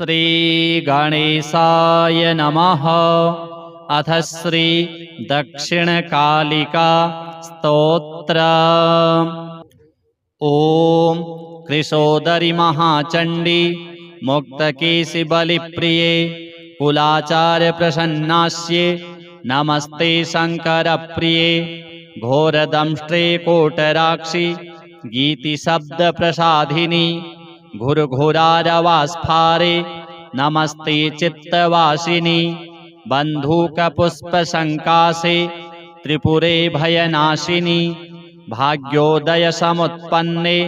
श्री गणेशाय नमः। अथ श्री दक्षिणकालिका स्तोत्र। ओम कृशोदरी महाचंडी मुक्तकेशी बलिप्रिये कुलाचार्य प्रसन्नास्ये नमस्ते शंकर प्रिये घोरदंष्ट्रे कोटराक्षि गीति शब्द प्रसाधिनी घुरघुरारवास्फारे नमस्ते चित्तवासिनी बंधूक पुष्प संकासे त्रिपुरे भयनाशिनी भाग्योदय समुत्पन्ने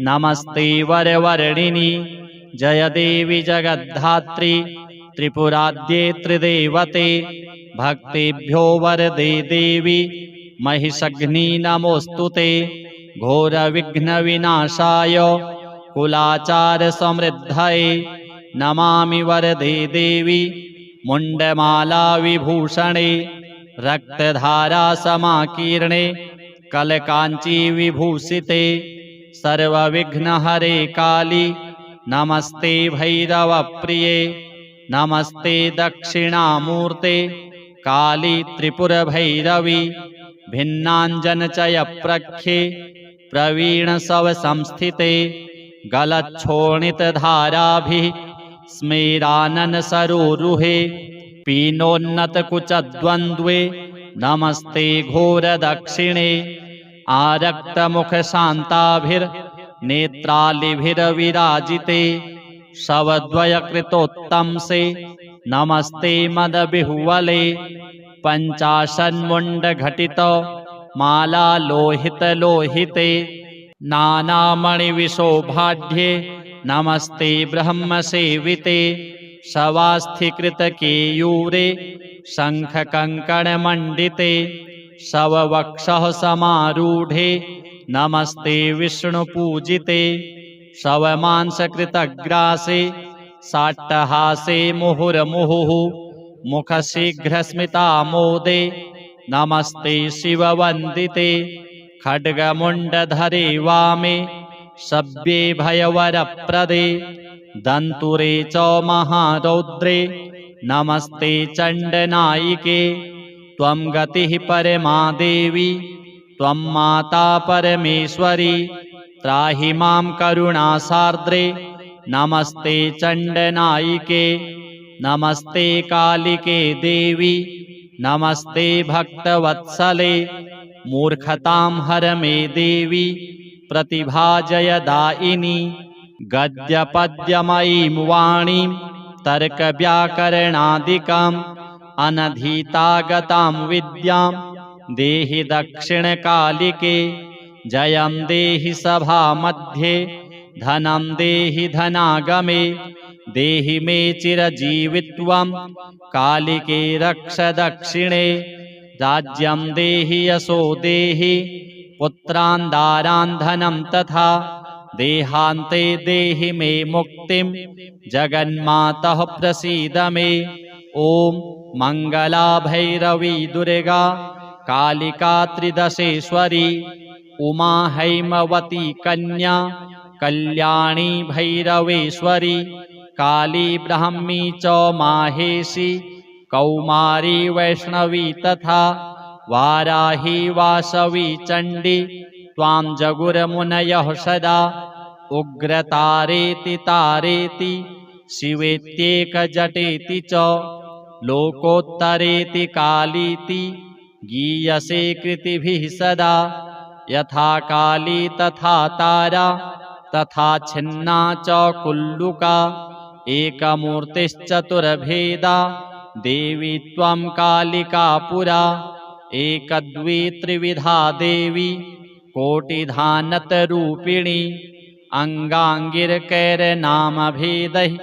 नमस्ते वरवर्णिनि जय देवी जगद्धात्री त्रिपुराद्ये त्रिदेवते भक्तेभ्यो वरदे देवी महिषग्नि नमोस्तुते घोर विघ्न विनाशाय कुलाचार समृद्धये नमामि वरदे देवी मुंडमाला विभूषणे रक्तधारा समाकीर्णे कलकांची विभूषिते सर्वविघ्नहरे काली नमस्ते भैरवप्रिये नमस्ते दक्षिणामूर्ते काली त्रिपुरभैरवी भिन्नाञ्जनचयप्रख्ये प्रवीण सव संस्थिते गलच्छोणितधाराभिः स्मेरानन सरोरुहे पीनोन्नतकुचद्वन्द्वे नमस्ते घोरदक्षिणे आरक्तमुखशान्ताभिर्नेत्रालिभिरविराजिते शवद्वयकृतोत्तंसे नमस्ते मदबिहुवले पञ्चाशन्मुण्डघटित मालालोहितलोहिते नानामणिविशोभाढ्ये नमस्ते ब्रह्मसेविते शवास्थिकृतकेयूरे शङ्खकङ्कणमण्डिते शववक्षः समारूढे नमस्ते विष्णुपूजिते शवमांसकृतग्रासे साट्टहासे मुहुर्मुहुः मुखशीघ्रस्मितामोदे नमस्ते शिववन्दिते खड्गमुण्डधरे वामे सव्ये भयवरप्रदे दन्तुरे च महारौद्रे नमस्ते चण्डनायिके त्वं गतिः परमा देवी त्वं माता परमेश्वरी त्राहि मां करुणासार्द्रे नमस्ते चण्डनायिके नमस्ते कालिके देवी नमस्ते भक्तवत्सले मूर्खतां हर मे देवी प्रतिभाजयदायिनी गद्यपद्यमयीं वाणीं तर्कव्याकरणादिकाम् अनधीतागतां विद्यां देहि दक्षिणकालिके जयं देहि सभामध्ये धनं देहि धनागमे देहि मे चिरजीवित्वं कालिके रक्ष दक्षिणे राज्यं देहि यशो देहि पुत्रान् दारान् धनं तथा देहान्ते देहि मे मुक्तिं जगन्मातः प्रसीद मे ॐ मंगला भैरवी दुर्गा कालिका त्रिदशेश्वरी उमा हैमवती कन्या कल्याणी भैरवेश्वरी काली ब्राह्मी च माहेशी कौमारी वैष्णवी तथा वाराही वासवी चण्डी त्वां जगुर्मुनयः सदा उग्रतारेति तारेति शिवेत्येकजटेति च लोकोत्तरेति कालीति गीयसे कृतिभिः सदा यथा काली तथा तारा तथा छिन्ना च कुल्लुका एकमूर्तिश्चतुर्भेदा देवी त्वं कालिका पुरा एकदवी त्रिविधा देवी कोटिधानतरूपिणी अंगांगिरकैर्नामभेदैः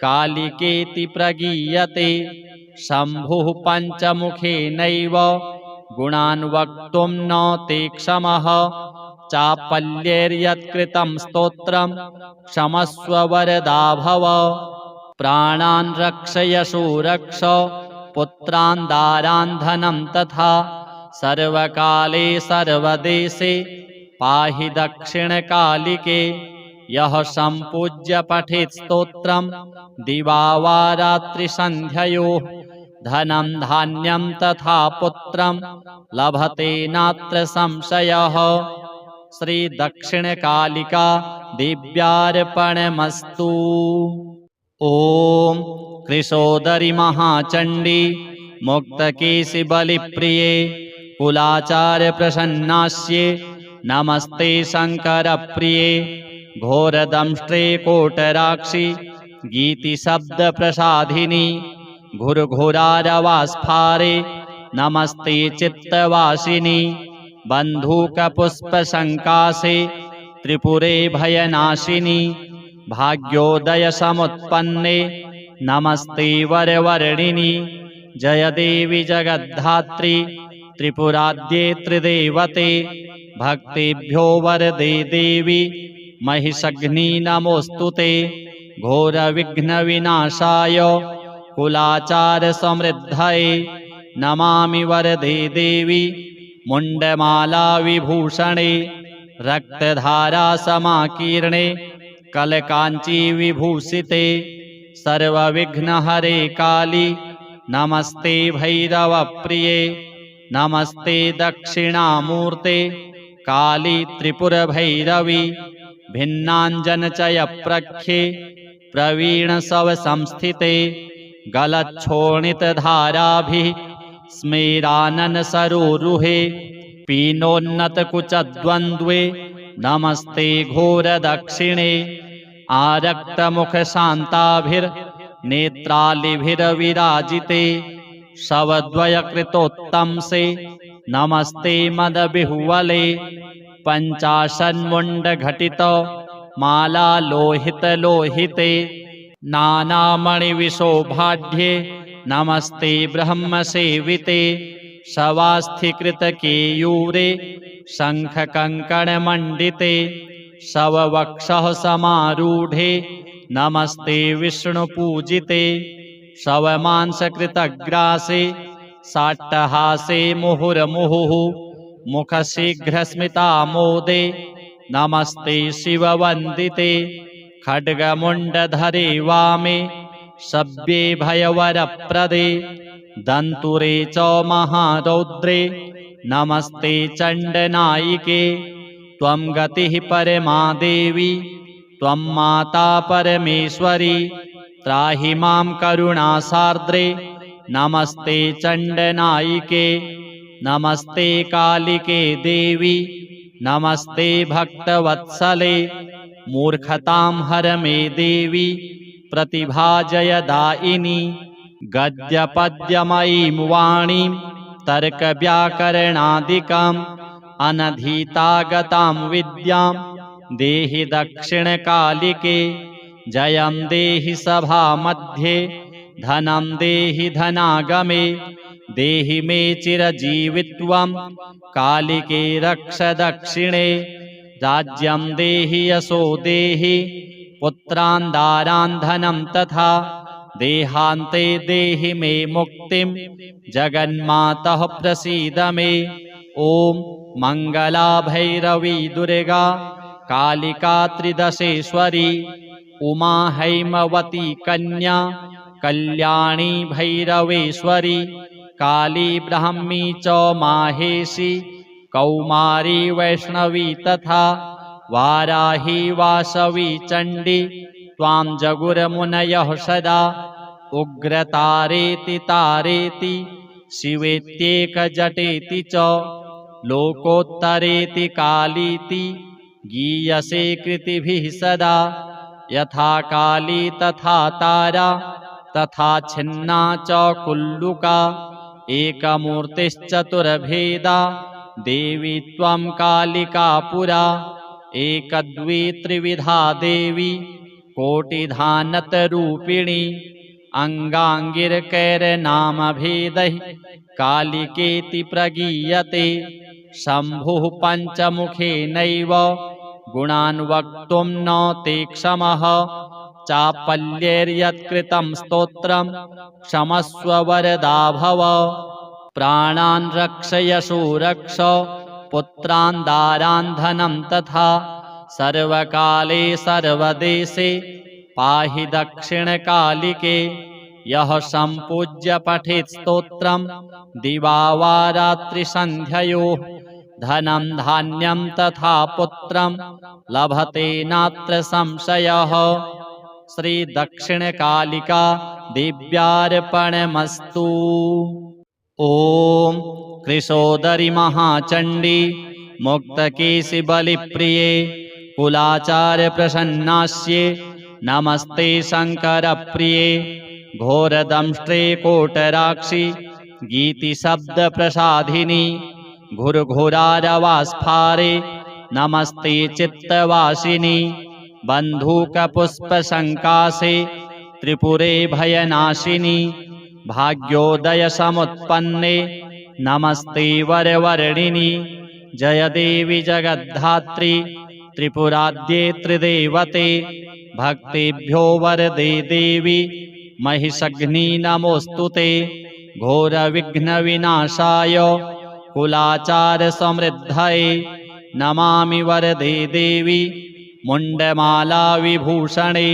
कालिकेति प्रगीयते शम्भुः पञ्चमुखेनैव गुणान् वक्तुं न ते क्षमः चापल्यैर्यत्कृतं स्तोत्रं क्षमस्व वरदा भव प्राणान् रक्षयशो रक्ष पुत्रान् दारान् धनं तथा सर्वकाले सर्वदेशे पाहि दक्षिणकालिके यः सम्पूज्य पठेत् स्तोत्रं दिवा वा रात्रिसन्ध्ययोः धनं धान्यं तथा पुत्रं लभते नात्र संशयः। श्री दक्षिणकालिका दिव्यार्पणमस्तु। ॐ कृशोदरि महाचण्डी मुक्तकेशि बलिप्रिये कुलाचार्य प्रसन्नास्ये नमस्ते शङ्करप्रिये घोरदंष्ट्रे कोटराक्षि गीतिशब्दप्रसाधिनि घुरघुरारवास्फारे नमस्ते चित्तवासिनि बन्धूकपुष्पसङ्कासे त्रिपुरे भयनाशिनि भाग्योदयसमुत्पन्ने नमस्ते वरवर्णिनि जय देवी जगद्धात्री त्रिपुराद्ये त्रिदेवते भक्तेभ्यो वरदे देवी महिषघ्नी नमोस्तुते घोरविघ्नविनाशाय कुलाचार समृद्धये नमामि वरदे देवी मुण्डमाला विभूषणे रक्तधारा समाकीर्णे कलकाञ्ची विभूषिते सर्वविघ्नहरे काली नमस्ते भैरवप्रिये नमस्ते दक्षिणामूर्ते काली त्रिपुरभैरवी भिन्नाञ्जनचयप्रख्ये प्रवीणशवसंस्थिते गलच्छोणितधाराभिः स्मेराननसरोरुहे पीनोन्नतकुचद्वन्द्वे नमस्ते घोरदक्षिणे आरक्तमुखशान्ताभिर्नेत्रालिभिरविराजिते शवद्वयकृतोत्तंसे नमस्ते मदबिहुवले पञ्चाशन्मुण्डघटित मालालोहितलोहिते नानामणिविशोभाढ्ये नमस्ते ब्रह्मसेविते शवास्थिकृतकेयूरे शङ्खकङ्कणमण्डिते शववक्षः समारूढे नमस्ते विष्णुपूजिते शवमांसकृतग्रासे साट्टहासे मुहुर्मुहुः मुखशीघ्रस्मितामोदे नमस्ते शिववन्दिते खड्गमुण्डधरे वामे शव्ये भयवरप्रदे दन्तुरे च महारौद्रे नमस्ते चण्डनायिके त्वं गतिः परमा देवी त्वं माता परमेश्वरी त्राहि मां करुणासार्द्रे नमस्ते चण्डनायिके नमस्ते कालिके देवी नमस्ते भक्तवत्सले मूर्खतां हर मे देवी प्रतिभाजयदायिनी गद्यपद्यमयीं वाणीं तर्कव्याकरणादिकाम् अनधीतागतां विद्यां देहि दक्षिणकालिके जयं देहि सभामध्ये धनं देहि धनागमे देहि मे चिरजीवित्वं कालिके रक्ष दक्षिणे राज्यं देहि यशो देहि पुत्रान् दारान् धनं तथा देहान्ते देहि मे मुक्तिं जगन्मातः प्रसीद मे ॐ मंगला भैरवी दुर्गा कालिका त्रिदशेश्वरी उमा हैमवती कन्या कल्याणी भैरवेश्वरी काली ब्राह्मी च माहेशी कौमारी वैष्णवी तथा वाराही वासवी चण्डी त्वां जगुर्मुनयः सदा उग्रतारेति तारेति शिवेत्येकजटेति च लोकोत्तरेति कालीति गीयसे कृतिभिः सदा यथा काली तथा तारा तथा छिन्ना च कुल्लुका एकमूर्तिश्चतुर्भेदा देवी त्वं कालिका पुरा एकद्वि त्रिविधा देवी कोटिधानतरूपिणी अंगांगिरकैर्नामभेदैः कालिकेति प्रगीयते शम्भुः पञ्चमुखेनैव गुणान् वक्तुं न ते क्षमः चापल्यैर्यत्कृतं स्तोत्रं क्षमस्व वरदा भव प्राणान् रक्षयशो रक्ष पुत्रान् दारान् धनं तथा सर्वकाले सर्वदेशे पाहि दक्षिणकालिके। यः सम्पूज्य पठेत् स्तोत्रं दिवा वा रात्रिसन्ध्ययोः धनं धान्यं तथा पुत्रं लभते नात्र संशयः। श्री दक्षिणकालिका दिव्यार्पणमस्तु। ॐ कृशोदरि महाचण्डी मुक्तकेशि बलिप्रिये कुलाचार्य प्रसन्नास्ये नमस्ते शङ्करप्रिये। घोरदंष्ट्रे कोटराक्षि गीतिशब्दप्रसाधिनि घुरघुरारवास्फारे नमस्ते चित्तवासिनि। बन्धूकपुष्पसङ्कासे त्रिपुरे भयनाशिनि भाग्योदयसमुत्पन्ने नमस्ते वरवर्णिनि। जय देवी जगद्धात्री त्रिपुराद्ये त्रिदेवते भक्तेभ्यो वरदे देवी महिषघ्नी नमोऽस्तुते। घोरविघ्नविनाशाय कुलाचार समृद्धये नमामि वरदे देवी मुण्डमाला विभूषणे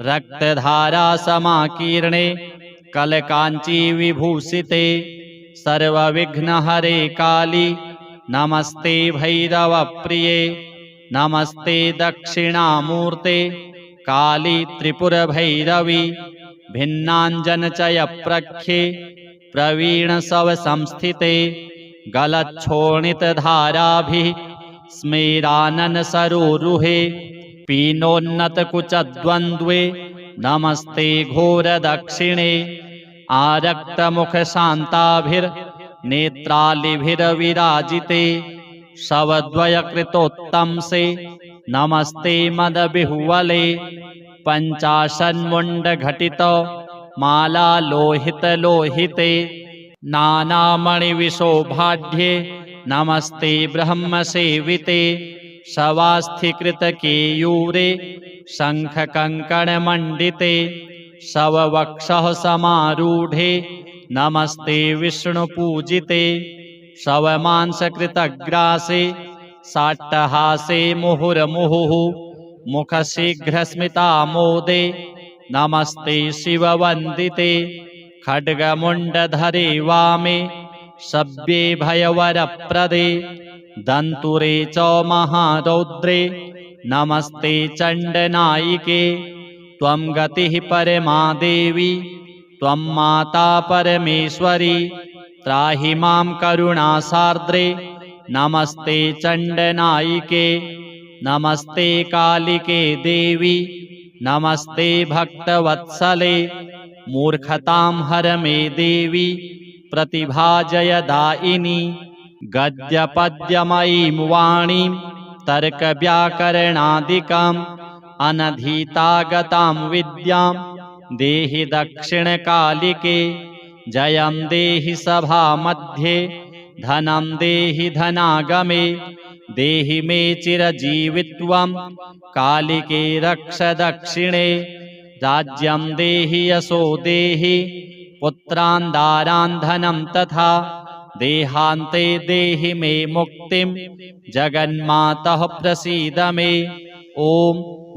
रक्तधारा समाकीर्णे कलकाञ्ची विभूषिते। सर्वविघ्नहरे काली नमस्ते भैरवप्रिये नमस्ते दक्षिणामूर्ते काली त्रिपुरभैरवी भिन्नाञ्जनचयप्रख्ये प्रवीणशवसंस्थिते। गलच्छोणितधाराभिः स्मेराननसरोरुहे पीनोन्नतकुचद्वन्द्वे नमस्ते घोरदक्षिणे। आरक्तमुखशान्ताभिर्नेत्रालिभिरविराजिते शवद्वयकृतोत्तंसे नमस्ते मदबिहुवले। पञ्चाशन्मुण्डघटित मालालोहितलोहिते नानामणिविशोभाढ्ये नमस्ते ब्रह्मसेविते। शवास्थिकृतकेयूरे शङ्खकङ्कणमण्डिते शववक्षः समारूढे नमस्ते विष्णुपूजिते। शवमांसकृतग्रासे साट्टहासे मुहुर्मुहुः मुखशीघ्रस्मितामोदे नमस्ते शिववन्दिते। खड्गमुण्डधरे वामे शव्ये भयवरप्रदे दन्तुरे च महारौद्रे नमस्ते चण्डनायिके। त्वं गतिः परमा देवी त्वं माता परमेश्वरी त्राहि मां करुणासार्द्रे नमस्ते चण्डनायिके। नमस्ते कालिके देवी नमस्ते भक्तवत्सले मूर्खतां हर मे देवी प्रतिभाजयदायिनी। गद्यपद्यमयीं वाणीं तर्कव्याकरणादिकाम् अनधीतागतां विद्यां देहि दक्षिणकालिके। जयं देहि सभामध्ये धनं देहि धनागमे देहि मे चिरजीवित्वं कालिके रक्ष दक्षिणे। राज्यं देहि यशो देहि पुत्रान् दारान् धनं तथा देहान्ते देहि मे मुक्तिं जगन्मातः प्रसीद मे। ॐ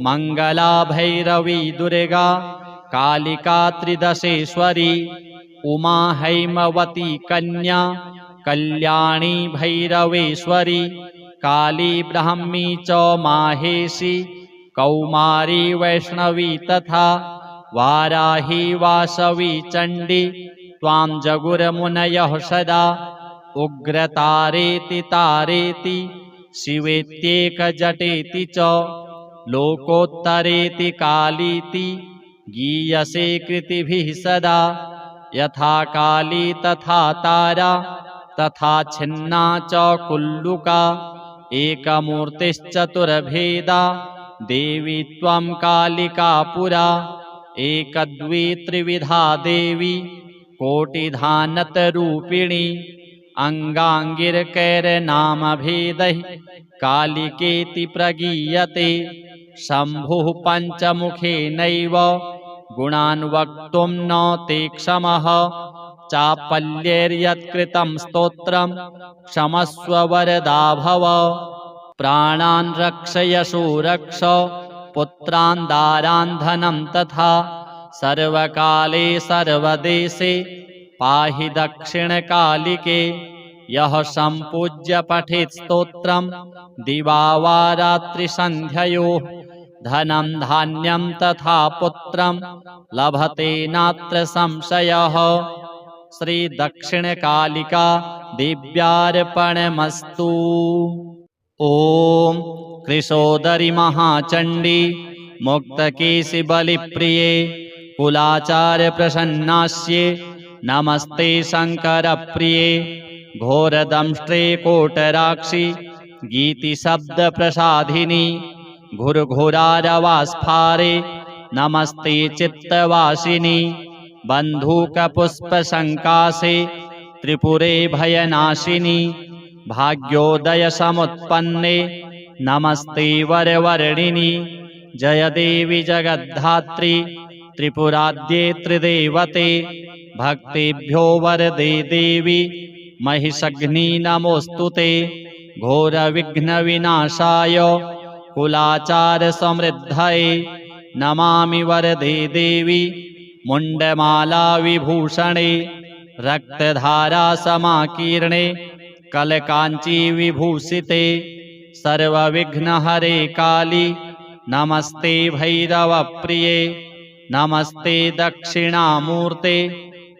मङ्गला भैरवी दुर्गा कालिका त्रिदशेश्वरी उमा हैमवती कन्या कल्याणी भैरवेश्वरी काली ब्राह्मी च माहेशी कौमारी वैष्णवी तथा वाराही वासवी चण्डी त्वां जगुर्मुनयः सदा। उग्रतारेति तारेति शिवेत्येकजटेति च लोकोत्तरेति कालीति गीयसे कृतिभिः सदा। यथा काली तथा तारा तथा छिन्ना च कुल्लुका एकमूर्तिश्चतुर्भेदा देवी त्वं कालिका पुरा। एकदवी त्रिविधा देवी कोटिधानतरूपिणी अङ्गाङ्गिरकैर्नामभेदैः कालिकेति प्रगीयते। शम्भुः पञ्चमुखेनैव गुणान् वक्तुं न ते क्षमः चापल्यैर्यत्कृतं स्तोत्रं क्षमस्व वरदा भव। प्राणान् रक्षयशो रक्ष पुत्रान् दारान् धनं तथा सर्वकाले सर्वदेशे पाहि दक्षिणकालिके यः सम्पूज्य पठेत् स्तोत्रं दिवा वा रात्रिसन्ध्ययोः धनं धान्यं तथा पुत्रं लभते नात्र संशयः। श्री दक्षिणकालिका दिव्यार्पणमस्तु। ओम कृशोदरी महाचंडी मुक्तकेशी बलिप्रिये कुलाचार्य प्रसन्नास्ये नमस्ते शंकर प्रिये घोरदंष्ट्रे कोटराक्षि गीति शब्द प्रसाधिनी घुरघुरारवास्फारे नमस्ते चित्तवासिनी बंधूक पुष्प संकासे त्रिपुरे भयनाशिनी भाग्योदय समुत्पन्ने नमस्ते वरवर्णिनि जय देवी जगद्धात्री त्रिपुराद्ये त्रिदेवते भक्तेभ्यो वरदे देवी महिषग्नि नमोस्तुते घोर विघ्न विनाशाय कुलाचार समृद्धये नमामि वरदे देवी मुंडमाला विभूषणे रक्तधारा समाकीर्णे कलकांची विभूषिते सर्वविघ्नहरे काली नमस्ते भैरवप्रिये नमस्ते दक्षिणामूर्ते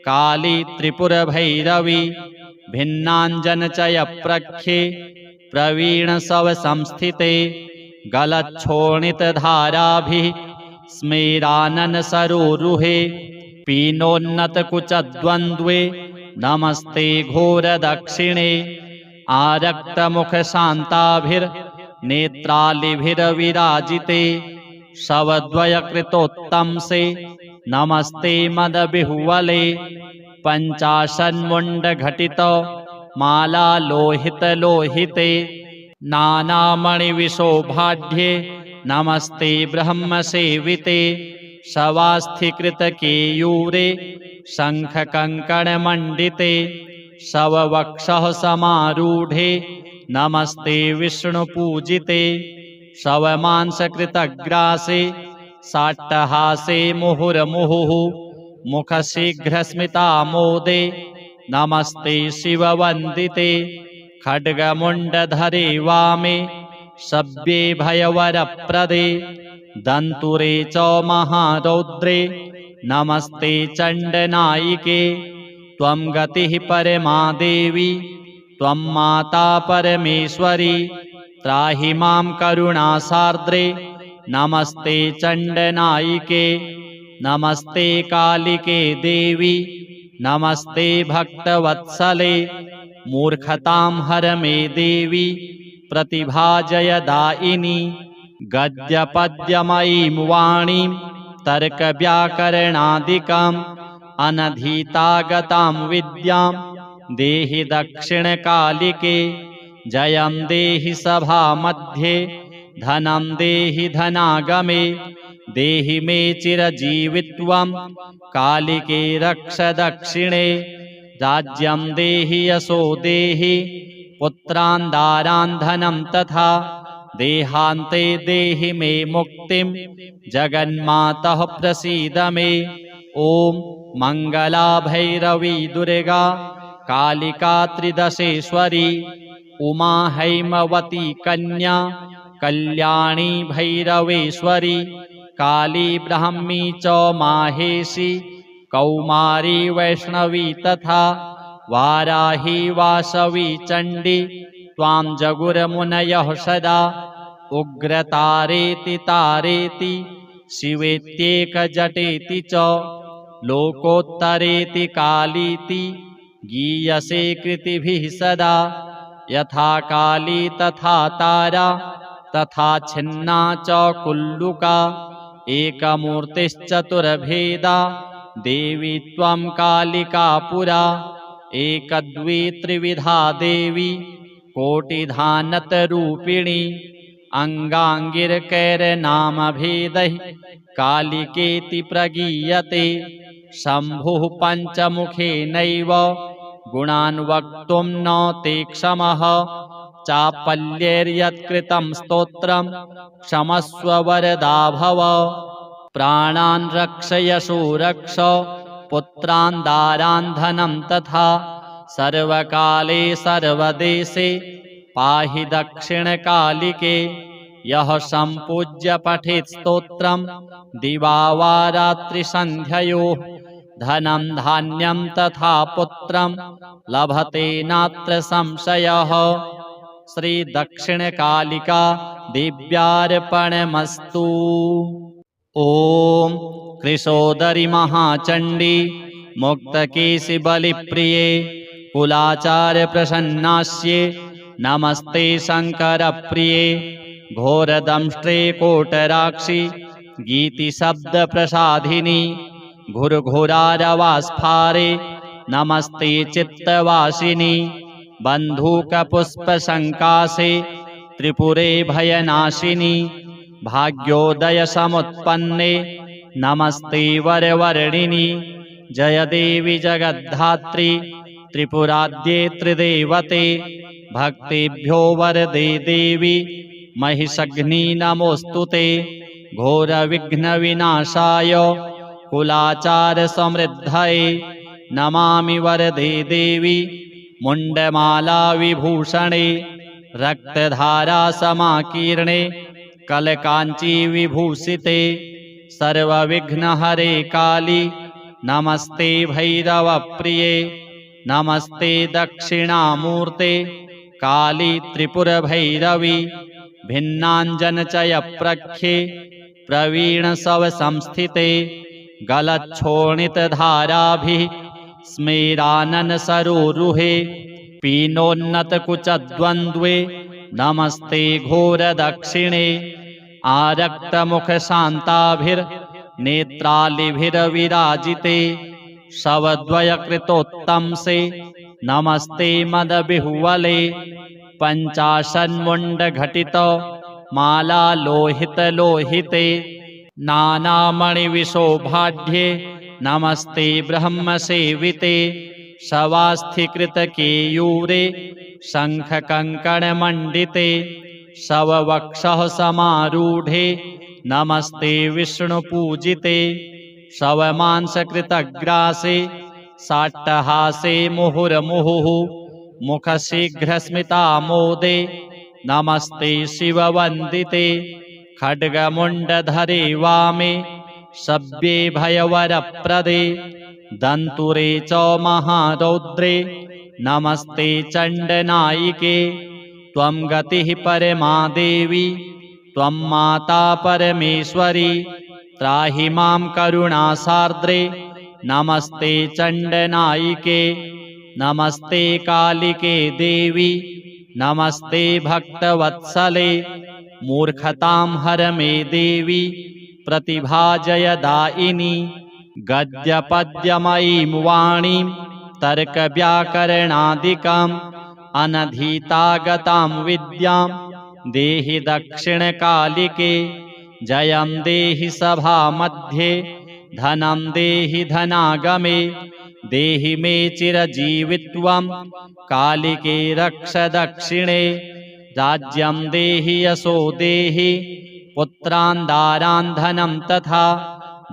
काली त्रिपुरभैरवी भिन्नाञ्जनचयप्रख्ये प्रवीणशवसंस्थिते गलच्छोणितधाराभिः स्मेराननसरोरुहे पीनोन्नतकुचद्वन्द्वे नमस्ते घोरदक्षिणे आरक्तमुखशान्ताभिर्नेत्रालिभिर्विराजिते शवद्वयकृतोत्तंसे नमस्ते मदबिहुवले पञ्चाशन्मुण्डघटित मालालोहितलोहिते नानामणिविशोभाढ्ये नमस्ते ब्रह्मसेविते शवास्थिकृतकेयूरे शङ्खकङ्कणमण्डिते शववक्षः समारूढे नमस्ते विष्णुपूजिते शवमांसकृतग्रासे साट्टहासे मुहुर्मुहुः मुखशीघ्रस्मितामोदे नमस्ते शिववन्दिते खड्गमुण्डधरे वामे सव्ये भयवरप्रदे दन्तुरे च महारौद्रे नमस्ते चण्डनायिके त्वं गतिः परमा देवी त्वं माता परमेश्वरी त्राहि मां करुणासार्द्रे नमस्ते चण्डनायिके नमस्ते कालिके देवी नमस्ते भक्तवत्सले मूर्खतां हर मे देवी प्रतिभाजयदायिनी गद्यपद्यमयीं वाणीं तर्कव्याकरणादिकाम् अनधीतागतां विद्यां देहि दक्षिणकालिके जयं देहि सभामध्ये धनं देहि धनागमे देहि मे चिरजीवित्वं कालिके रक्ष दक्षिणे राज्यं देहि यशो देहि पुत्रान् दारान् धनं तथा देहान्ते देहि मे मुक्तिं जगन्मातः प्रसीद मे। ओम मंगला भैरवी दुर्गा कालिका त्रिदशेश्वरी उमा हैमवती कन्या कल्याणी भैरवेश्वरी काली ब्राह्मी च माहेशी कौमारी वैष्णवी तथा वाराही वासवी चण्डी त्वां जगुर्मुनयः सदा उग्रतारेति तारेति शिवेत्येकजटेति च लोकोत्तरेति कालीति गीयसे कृतिभिः सदा यथा काली तथा तारा तथा छिन्ना च कुल्लुका एकमूर्तिश्चतुर्भेदा देवी त्वं कालिका पुरा एकदवी त्रिविधा देवी कोटिधानतरूपिणी अंगांगिर्कैर्नामभेदैः कालिकेति प्रगीयते शम्भुः पञ्चमुखेनैव गुणान् वक्तुं न ते क्षमः चापल्यैर्यत्कृतं स्तोत्रं क्षमस्व वरदा भव। प्राणान् रक्षयशो रक्ष पुत्रान् दारान् धनं तथा सर्वकाले सर्वदेशे पाहि दक्षिणकालिके। यः सम्पूज्य पठेत् स्तोत्रं दिवा वा रात्रिसन्ध्ययोः धनं धान्यं तथा पुत्रं लभते नात्र संशयः। श्री दक्षिणकालिका दिव्यार्पणमस्तु। ॐ कृशोदरि महाचण्डी मुक्तकेशि बलिप्रिये कुलाचार्य प्रसन्नास्ये नमस्ते शङ्करप्रिये। घोरदंष्ट्रे कोटराक्षि गीतिशब्दप्रसाधिनि घुरघुरारवास्फारे नमस्ते चित्तवासिनि। बन्धूकपुष्पसङ्कासे त्रिपुरे भयनाशिनि भाग्योदयसमुत्पन्ने नमस्ते वरवर्णिनि। जय देवी जगद्धात्री त्रिपुराद्ये त्रिदेवते भक्तेभ्यो वरदे देवी महिषघ्नी नमोऽस्तुते। घोरविघ्नविनाशाय कुलाचार समृद्धये नमामि वरदे देवी मुण्डमाला विभूषणे रक्तधारा समाकीर्णे कलकाञ्ची विभूषिते। सर्वविघ्नहरे काली नमस्ते भैरवप्रिये नमस्ते दक्षिणामूर्ते काली त्रिपुरभैरवी। भिन्नाञ्जनचयप्रख्ये प्रवीणशवसंस्थिते गलच्छोणितधाराभिः स्मेराननसरोरुहे पीनोन्नतकुचद्वन्द्वे नमस्ते घोरदक्षिणे। आरक्तमुखशान्ताभिर्नेत्रालिभिरविराजिते शवद्वयकृतोत्तंसे नमस्ते मदबिहुवले। पञ्चाशन्मुण्डघटित मालालोहितलोहिते नानामणिविशोभाढ्ये नमस्ते ब्रह्मसेविते। शवास्थिकृतकेयूरे शङ्खकङ्कणमण्डिते शववक्षः समारूढे नमस्ते विष्णुपूजिते। शवमांसकृतग्रासे साट्टहासे मुहुर्मुहुः मुखशीघ्रस्मितामोदे नमस्ते शिववन्दिते। खड्गमुण्डधरे वामे शव्ये भयवरप्रदे दन्तुरे च महारौद्रे नमस्ते चण्डनायिके। त्वं गतिः परमा देवी त्वं माता परमेश्वरी त्राहि मां करुणासार्द्रे नमस्ते चण्डनायिके। नमस्ते कालिके देवी नमस्ते भक्तवत्सले। मूर्खतां हर मे देवी प्रतिभाजयदायिनी। गद्यपद्यमयीं वाणीं तर्कव्याकरणादिकाम् अनधीतागतां विद्यां देहि दक्षिणकालिके। जयं देहि सभामध्ये धनं देहि धनागमे देहि मे चिरजीवित्वं कालिके रक्ष दक्षिणे। राज्यं देहि यशो देहि पुत्रान् दारान् धनं तथा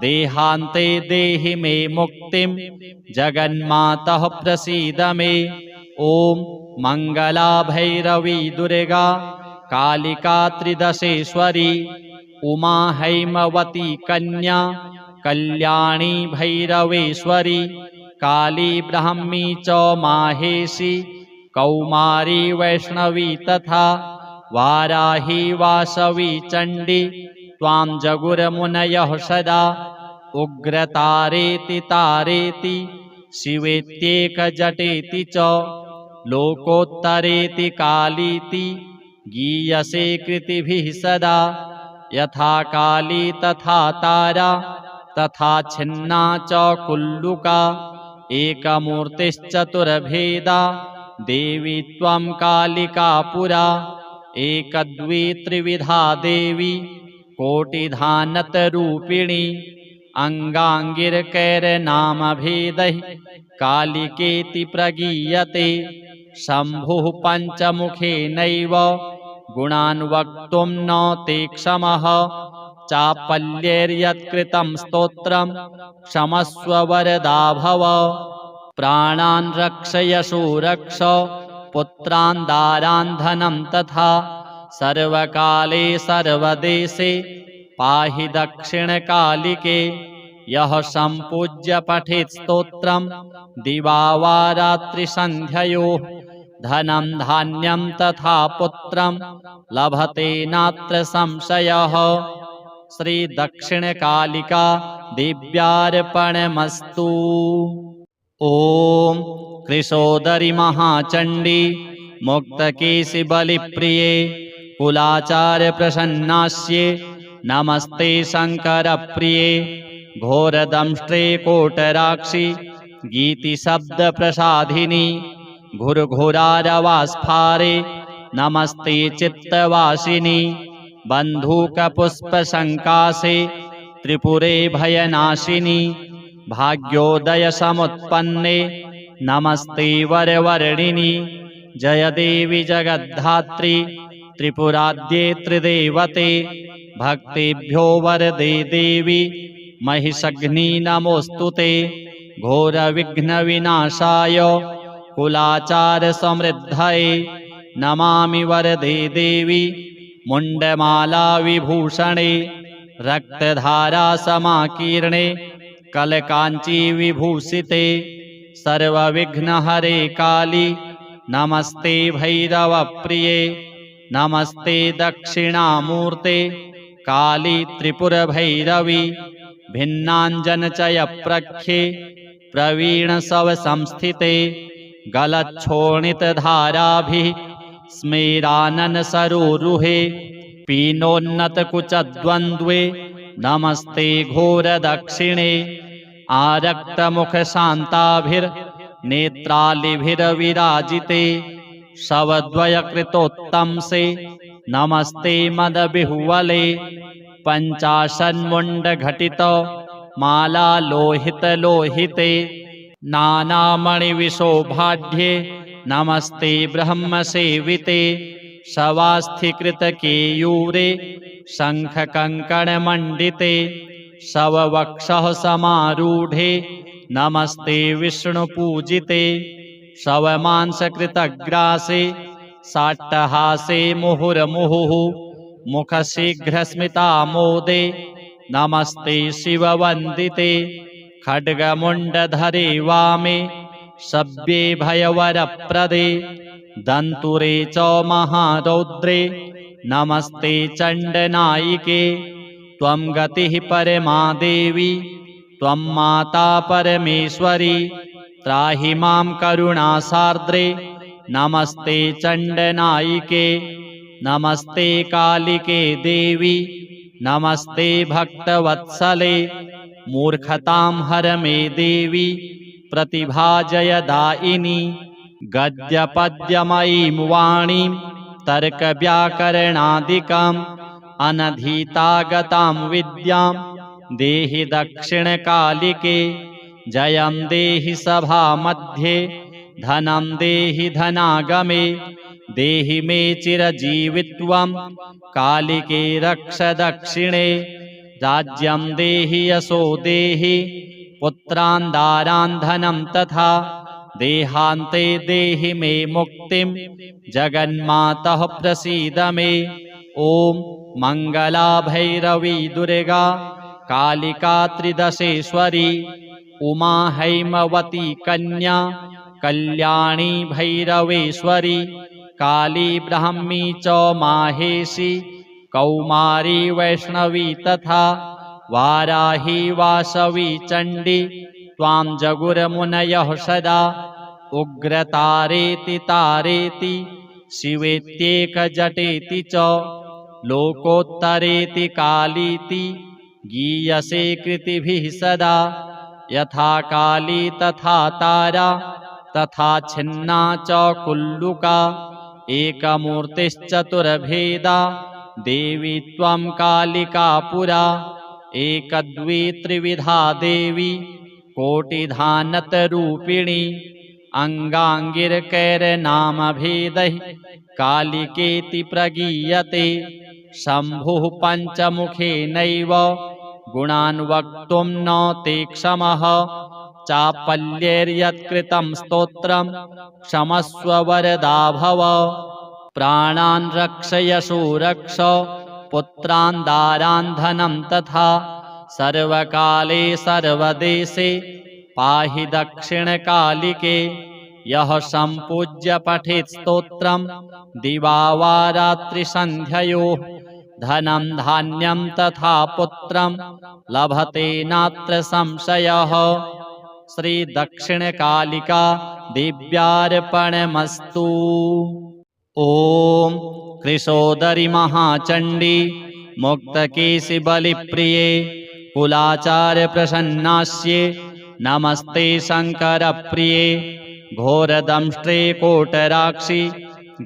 देहान्ते देहि मे मुक्तिं जगन्मातः प्रसीद मे। ॐ मङ्गला भैरवी दुर्गा कालिका त्रिदशेश्वरी उमा हैमवती कन्या कल्याणी भैरवेश्वरी काली ब्राह्मी च माहेशी कौमारी वैष्णवी तथा वाराही वासवी चण्डी त्वां जगुर्मुनयः सदा उग्रतारेति तारेति शिवेत्येकजटेति च लोकोत्तरेति कालीति गीयसे कृतिभिः सदा। यथा काली तथा तारा तथा छिन्ना च कुल्लुका एकमूर्तिश्चतुर्भेदा देवी त्वं कालिका पुरा। एकदवी त्रिविधा देवी कोटिधानतरूपिणी अङ्गाङ्गिरकैर्नामभेदैः कालिकेति प्रगीयते। शम्भुः पञ्चमुखेनैव गुणान् वक्तुं न ते क्षमः चापल्यैर्यत्कृतं स्तोत्रं क्षमस्व वरदा भव प्राणान् रक्षयशो रक्ष पुत्रान् दारान् धनं तथा सर्वकाले सर्वदेशे पाहि दक्षिणकालिके यः सम्पूज्य पठेत् स्तोत्रं दिवा वा रात्रिसन्ध्ययोः धनं धान्यं तथा पुत्रं लभते नात्र संशयः। श्री दक्षिणकालिका दिव्यार्पणमस्तु। ॐ कृशोदरि महाचण्डी मुक्तकेशि बलिप्रिये कुलाचार्य प्रसन्नास्ये नमस्ते शङ्करप्रिये घोरदंष्ट्रे कोटराक्षि गीतिशब्दप्रसाधिनि घुरघुरारवास्फारे नमस्ते चित्तवासिनि बन्धूकपुष्पशङ्कासे त्रिपुरे भयनाशिनि भाग्योदयसमुत्पन्ने नमस्ते वरवर्णिनि जय देवी जगद्धात्री त्रिपुराद्ये त्रिदेवते भक्तेभ्यो वरदे देवी महिषघ्नी नमोऽस्तुते घोरविघ्नविनाशाय कुलाचारसमृद्धये नमामि वरदे देवी मुण्डमाला विभूषणे रक्तधारासमाकीर्णे कलकाञ्ची विभूषिते सर्वविघ्नहरे काली नमस्ते भैरवप्रिये नमस्ते दक्षिणामूर्ते काली त्रिपुरभैरवी भिन्नाञ्जनचयप्रख्ये प्रवीणशवसंस्थिते गलच्छोणितधाराभिः स्मेराननसरोरुहे पीनोन्नतकुचद्वन्द्वे नमस्ते घोरदक्षिणे आरक्तमुखशान्ताभिर्नेत्रालिभिरविराजिते शवद्वयकृतोत्तंसे नमस्ते मदबिहुवले पञ्चाशन्मुण्डघटित मालालोहितलोहिते नानामणिविशोभाढ्ये नमस्ते ब्रह्मसेविते शवास्थिकृतकेयूरे शङ्खकङ्कणमण्डिते शववक्षः समारूढे नमस्ते विष्णुपूजिते शवमांसकृतग्रासे साट्टहासे मुहुर्मुहुः मुखशीघ्रस्मितामोदे नमस्ते शिववन्दिते खड्गमुण्डधरे वामे शव्ये भयवरप्रदे दन्तुरे च महारौद्रे नमस्ते चण्डनायिके त्वं गतिः परमा देवी त्वं माता परमेश्वरी त्राहि मां करुणासार्द्रे नमस्ते चण्डनायिके नमस्ते कालिके देवी नमस्ते भक्तवत्सले मूर्खतां हर मे देवी प्रतिभाजयदायिनी गद्यपद्यमयीं वाणीं तर्कव्याकरणादिकाम् अनधीतागतां विद्यां देहि दक्षिणकालिके जयं देहि सभामध्ये धनं देहि धनागमे देहि मे चिरजीवित्वं कालिके रक्ष दक्षिणे राज्यं देहि यशो देहि पुत्रान् दारान् धनं तथा देहान्ते देहि मे मुक्तिं जगन्मातः प्रसीद मे ॐ मङ्गला भैरवी दुर्गा कालिका त्रिदशेश्वरी उमा हैमवती कन्या कल्याणी भैरवेश्वरी काली ब्राह्मी च माहेशी कौमारी वैष्णवी तथा वाराही वासवी चण्डी त्वां जगुर्मुनयः सदा उग्रतारेति तारेति शिवेत्येकजटेति च लोकोत्तरेति कालीति गीयसे कृतिभिः सदा यथा काली तथा तारा तथा छिन्ना च कुल्लुका एकमूर्तिश्चतुर्भेदा देवी त्वं कालिका पुरा एकद्वी त्रिविधा देवी कोटिधानतरूपिणी अङ्गाङ्गिरकैर्नामभेदैः कालिकेति प्रगीयते। शम्भुः पञ्चमुखेनैव गुणान् वक्तुं न ते क्षमः। चापल्यैर्यत्कृतं स्तोत्रं क्षमस्व वरदा भव। प्राणान् रक्षयशो रक्ष पुत्रान् दारान् धनं तथा। सर्वकाले सर्वदेशे पाहि दक्षिणकालिके। यः सम्पूज्य पठेत् स्तोत्रं दिवा वा रात्रिसन्ध्ययोः धनं धान्यं तथा पुत्रं लभते नात्र संशयः। श्री दक्षिणकालिका दिव्यार्पणमस्तु। ॐ कृशोदरि महाचण्डी मुक्तकेशि बलिप्रिये कुलाचार्य प्रसन्नास्ये नमस्ते शङ्करप्रिये। घोरदंष्ट्रे कोटराक्षि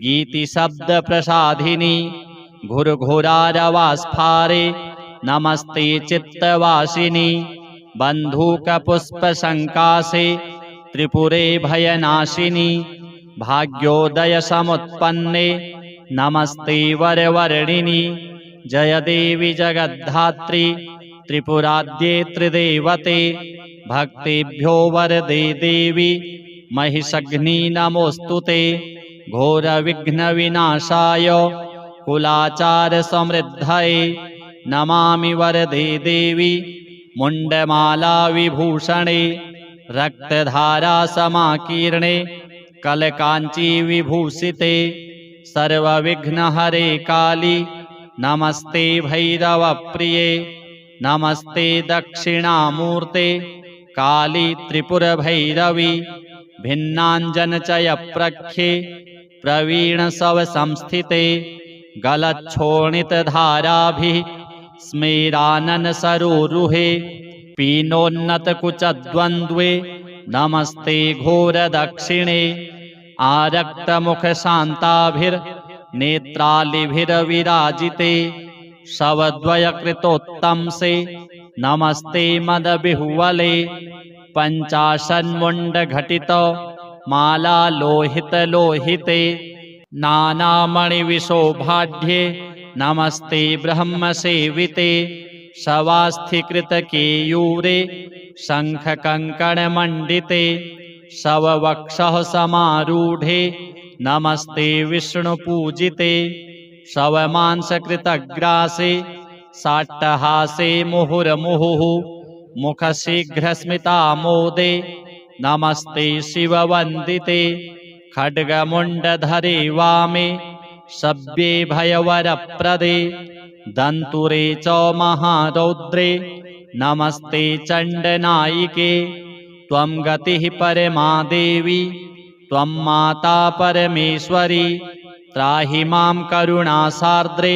गीतिशब्दप्रसाधिनि घुरघुरारवास्फारे नमस्ते चित्तवासिनि। बन्धूकपुष्पसङ्कासे त्रिपुरे भयनाशिनि भाग्योदयसमुत्पन्ने नमस्ते वरवर्णिनि। जय देवी जगद्धात्री त्रिपुराद्ये त्रिदेवते भक्तेभ्यो वरदे देवी महिषघ्नी नमोऽस्तुते। घोरविघ्नविनाशाय कुलाचारसमृद्धये नमामि वरदे देवी मुण्डमाला विभूषणे रक्तधारासमाकीर्णे कलकाञ्ची विभूषिते। सर्वविघ्नहरे काली नमस्ते भैरवप्रिये नमस्ते दक्षिणामूर्ते काली त्रिपुरभैरवी। भिन्नाञ्जनचयप्रख्ये प्रवीणशवसंस्थिते गलच्छोणितधाराभिः स्मेराननसरोरुहे पीनोन्नतकुचद्वन्द्वे नमस्ते घोरदक्षिणे। आरक्तमुखशान्ताभिर्नेत्रालिभिरविराजिते शवद्वयकृतोत्तंसे नमस्ते मदबिहुवले। पञ्चाशन्मुण्डघटित मालालोहितलोहिते नानामणिविशोभाढ्ये नमस्ते ब्रह्मसेविते। शवास्थिकृतकेयूरे शङ्खकङ्कणमण्डिते शववक्षः समारूढे नमस्ते विष्णुपूजिते। शवमांसकृतग्रासे साट्टहासे मुहुर्मुहुः मुखशीघ्रस्मितामोदे नमस्ते शिववन्दिते। खड्गमुण्डधरे वामे सव्ये भयवरप्रदे दन्तुरे च महारौद्रे नमस्ते चण्डनायिके। त्वं गतिः परमा देवी त्वं माता परमेश्वरी त्राहि मां करुणासार्द्रे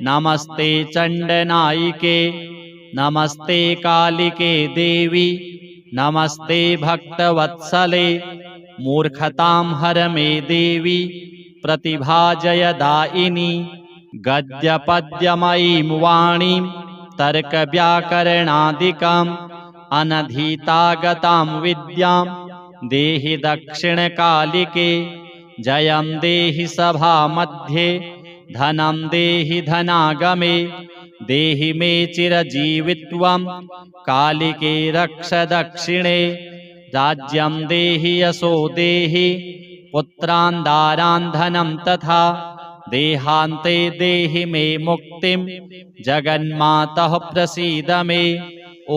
नमस्ते चण्डनायिके। नमस्ते कालिके देवी नमस्ते भक्तवत्सले। मूर्खतां हर मे देवी प्रतिभाजयदायिनी। गद्यपद्यमयीं वाणीं तर्कव्याकरणादिकाम् अनधीतागतां विद्यां देहि दक्षिणकालिके। जयं देहि सभामध्ये धनं देहि धनागमे देहि मे चिरजीवित्वं कालिके रक्ष दक्षिणे। राज्यं देहि यशो देहि पुत्रान् दारान् धनं तथा देहान्ते देहि मे मुक्तिं जगन्मातः प्रसीद मे। ॐ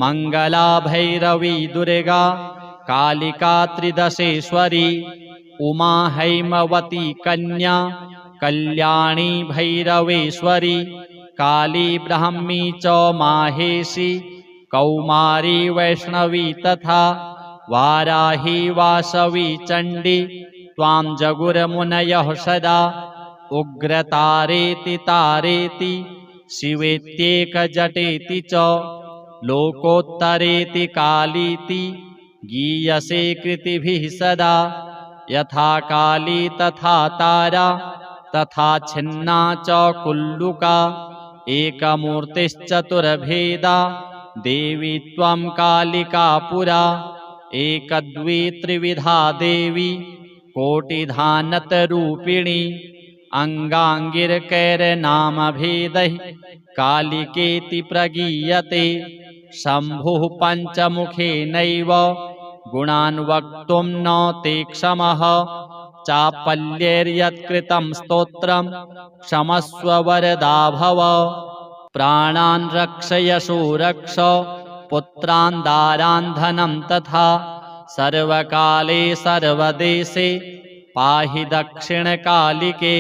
मङ्गला भैरवी दुर्गा कालिका त्रिदशेश्वरी उमा हैमवती कन्या कल्याणी भैरवेश्वरी काली ब्राह्मी च माहेशी कौमारी वैष्णवी तथा वाराही वासवी चण्डी त्वां जगुर्मुनयः सदा। उग्रतारेति तारेति शिवेत्येकजटेति च लोकोत्तरेति कालीति गीयसे कृतिभिः सदा। यथा काली तथा तारा तथा छिन्ना च कुल्लुका एकमूर्तिश्चतुर्भेदा देवी त्वं कालिका पुरा। एकदवी त्रिविधा देवी कोटिधानतरूपिणी अङ्गाङ्गिरकैर्नामभेदैः कालिकेति प्रगीयते। शम्भुः पञ्चमुखेनैव गुणान् वक्तुं न ते क्षमः। चापल्यैर्यत्कृतं स्तोत्रं क्षमस्व वरदा भव। प्राणान् रक्षयशो रक्ष पुत्रान् दारान् धनं तथा। सर्वकाले सर्वदेशे पाहि दक्षिणकालिके।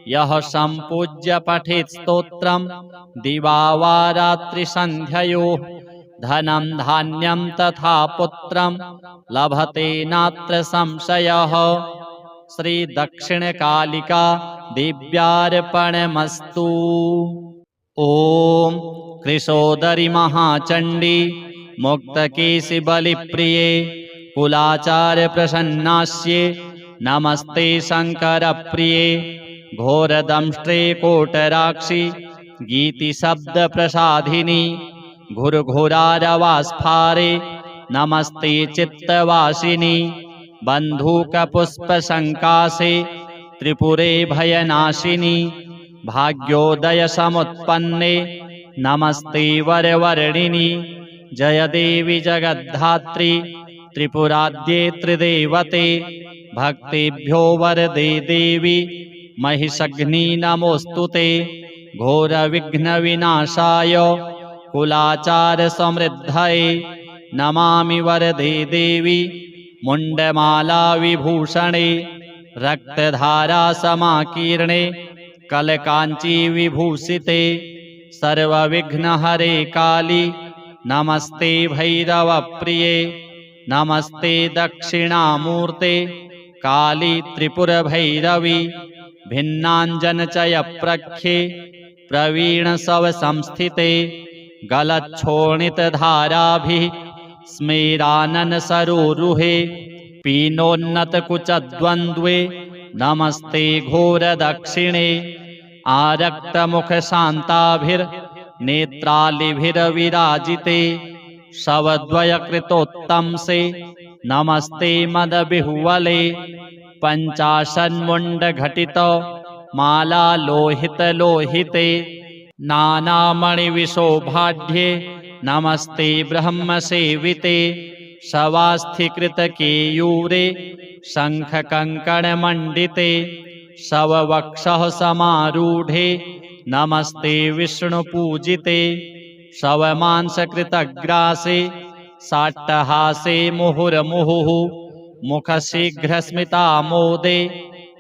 यः सम्पूज्य पठेत् स्तोत्रं दिवा वा रात्रिसन्ध्ययोः धनं धान्यं तथा पुत्रं लभते नात्र संशयः। श्री दक्षिणकालिका दिव्यार्पणमस्तु। ॐ कृशोदरि महाचण्डी मुक्तकेशि बलिप्रिये कुलाचार्य प्रसन्नास्ये नमस्ते शङ्करप्रिये। घोरदंष्ट्रे कोटराक्षि गीतिशब्दप्रसाधिनि घुरघुरारवास्फारे नमस्ते चित्तवासिनि। बन्धूकपुष्पसङ्कासे त्रिपुरे भयनाशिनि भाग्योदयसमुत्पन्ने नमस्ते वरवर्णिनि। जय देवी जगद्धात्री त्रिपुराद्ये त्रिदेवते भक्तेभ्यो वरदे देवी महिषघ्नी नमोऽस्तुते। घोरविघ्नविनाशाय कुलाचार समृद्धये नमामि वरदे देवी मुण्डमाला विभूषणे रक्तधारा समाकीर्णे कलकाञ्ची विभूषिते। सर्वविघ्नहरे काली नमस्ते भैरवप्रिये नमस्ते दक्षिणामूर्ते काली त्रिपुरभैरवी। भिन्नाञ्जनचयप्रख्ये प्रवीणशवसंस्थिते गलच्छोणितधाराभिः स्मेराननसरोरुहे पीनोन्नतकुचद्वन्द्वे नमस्ते घोरदक्षिणे। आरक्तमुखशान्ताभिर्नेत्रालिभिरविराजिते शवद्वयकृतोत्तंसे नमस्ते मदबिहुवले। पञ्चाशन्मुण्डघटित मालालोहितलोहिते नानामणिविशोभाढ्ये नमस्ते ब्रह्मसेविते। शवास्थिकृतकेयूरे शङ्खकङ्कणमण्डिते शववक्षः समारूढे नमस्ते विष्णुपूजिते। शवमांसकृतग्रासे साट्टहासे मुहुर्मुहुः मुखशीघ्रस्मितामोदे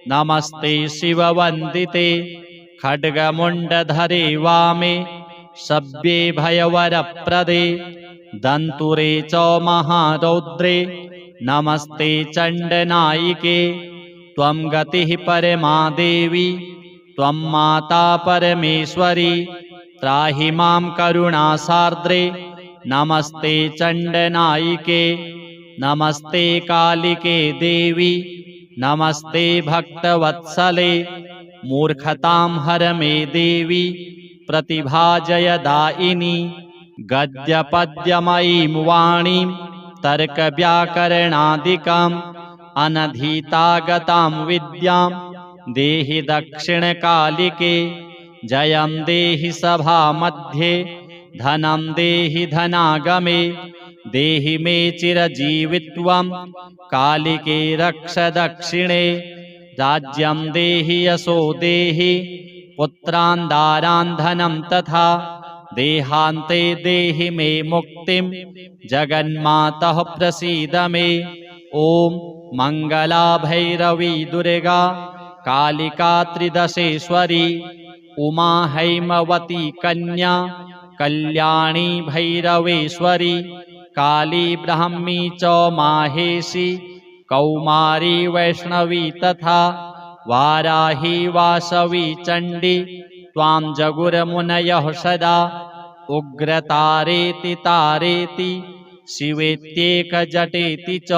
नमस्ते शिववन्दिते। खड्गमुण्डधरे वामे शव्ये भयवरप्रदे दन्तुरे च महारौद्रे नमस्ते चण्डनायिके। त्वं गतिः परमा देवी त्वं माता परमेश्वरी त्राहि मां करुणासार्द्रे नमस्ते चण्डनायिके। नमस्ते कालिके देवी नमस्ते भक्तवत्सले। मूर्खतां हर मे देवी प्रतिभाजयदायिनी। गद्यपद्यमयीं वाणीं तर्कव्याकरणादिकाम् अनधीतागतां विद्यां देहि दक्षिणकालिके। जयं देहि सभामध्ये धनं देहि धनागमे देहि मे चिरजीवित्वं कालिके रक्ष दक्षिणे। राज्यं देहि यशो देहि पुत्रान् दारान् धनं तथा देहान्ते देहि मे मुक्तिं जगन्मातः प्रसीद मे। ॐ मङ्गला भैरवी दुर्गा कालिका त्रिदशेश्वरी उमा हैमवती कन्या कल्याणी भैरवेश्वरी काली ब्राह्मी च माहेशी कौमारी वैष्णवी तथा वाराही वासवी चण्डी त्वां जगुर्मुनयः सदा। उग्रतारेति तारेति शिवेत्येकजटेति च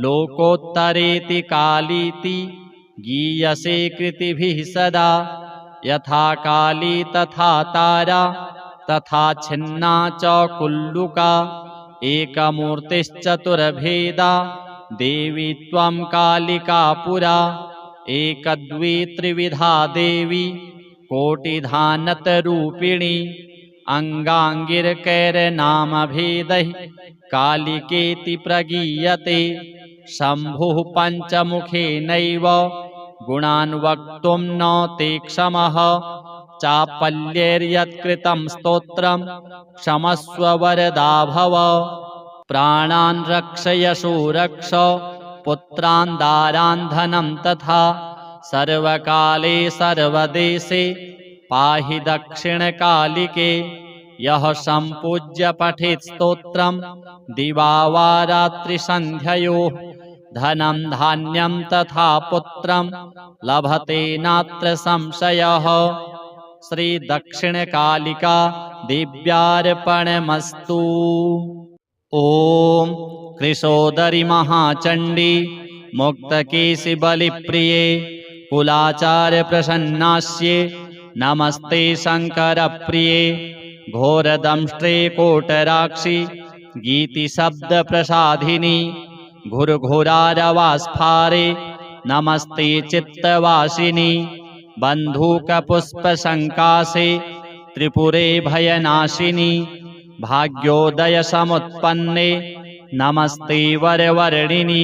लोकोत्तरेति कालीति गीयसे कृतिभिः सदा। यथा काली तथा तारा तथा छिन्ना च कुल्लुका एकमूर्तिश्चतुर्भेदा देवी त्वं कालिका पुरा एकद्वी त्रिविधा देवी कोटिधानतरूपिणी अङ्गाङ्गिरकैर्नामभेदैः कालिकेति प्रगीयते शम्भुः पञ्चमुखेनैव गुणान् वक्तुं न ते क्षमः चापल्यैर्यत्कृतं स्तोत्रं क्षमस्व वरदा भव प्राणान् रक्षयशो रक्ष पुत्रान् दारान् धनं तथा सर्वकाले सर्वदेशे पाहि दक्षिणकालिके यः सम्पूज्य पठेत् स्तोत्रं दिवा वा रात्रिसन्ध्ययोः धनं धान्यं तथा पुत्रं लभते नात्र संशयः। श्री दक्षिणकालिका दिव्यार्पणमस्तु। ॐ कृशोदरि महाचण्डी मुक्तकेशि बलिप्रिये कुलाचार्य प्रसन्नास्ये नमस्ते शङ्करप्रिये घोरदंष्ट्रे कोटराक्षि गीतिशब्दप्रसाधिनि घुरघुरारवास्फारे नमस्ते चित्तवासिनि बन्धूकपुष्पसङ्कासे त्रिपुरे भयनाशिनि भाग्योदयसमुत्पन्ने नमस्ते वरवर्णिनि